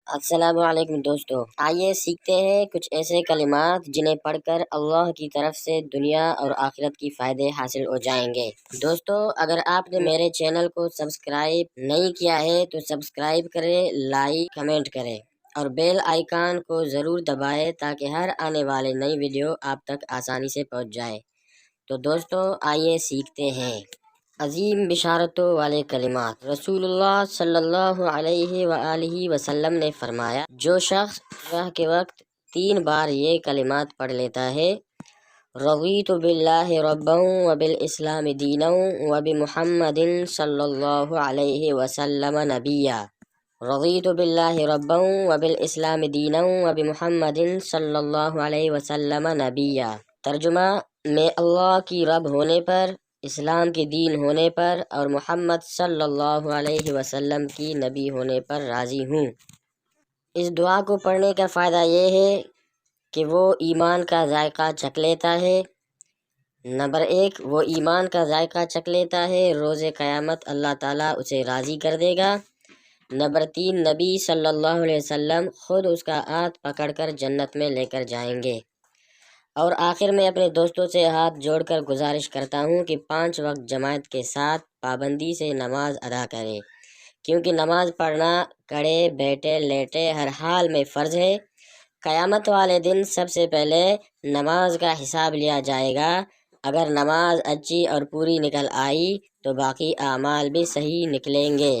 السلام علیکم دوستو، آئیے سیکھتے ہیں کچھ ایسے کلمات جنہیں پڑھ کر اللہ کی طرف سے دنیا اور آخرت کی فائدے حاصل ہو جائیں گے۔ دوستو، اگر آپ نے میرے چینل کو سبسکرائب نہیں کیا ہے تو سبسکرائب کریں، لائک کمنٹ کریں اور بیل آئیکن کو ضرور دبائیں تاکہ ہر آنے والے نئی ویڈیو آپ تک آسانی سے پہنچ جائے۔ تو دوستو آئیے سیکھتے ہیں۔ عظیم بشارتوں والے کلمات۔ رسول اللہ صلی اللہ علیہ وآلہ وسلم نے فرمایا، جو شخص صبح کے وقت 3 بار یہ کلمات پڑھ لیتا ہے، رضیت باللہ ربا وبالاسلام دینا وبمحمد صلی اللہ علیہ وسلم نبیا، رضیت باللہ ربا وبالاسلام دینا وبمحمد صلی اللہ علیہ وسلم نبیا۔ ترجمہ: میں اللہ کی رب ہونے پر، اسلام کے دین ہونے پر اور محمد صلی اللہ علیہ وسلم کی نبی ہونے پر راضی ہوں۔ اس دعا کو پڑھنے کا فائدہ یہ ہے کہ وہ ایمان کا ذائقہ چکھ لیتا ہے۔ نمبر 1، وہ ایمان کا ذائقہ چکھ لیتا ہے، روز قیامت اللہ تعالیٰ اسے راضی کر دے گا۔ نمبر 3، نبی صلی اللہ علیہ وسلم خود اس کا ہاتھ پکڑ کر جنت میں لے کر جائیں گے۔ اور آخر میں اپنے دوستوں سے ہاتھ جوڑ کر گزارش کرتا ہوں کہ 5 وقت جماعت کے ساتھ پابندی سے نماز ادا کریں، کیونکہ نماز پڑھنا کھڑے بیٹھے لیٹے ہر حال میں فرض ہے۔ قیامت والے دن سب سے پہلے نماز کا حساب لیا جائے گا۔ اگر نماز اچھی اور پوری نکل آئی تو باقی اعمال بھی صحیح نکلیں گے۔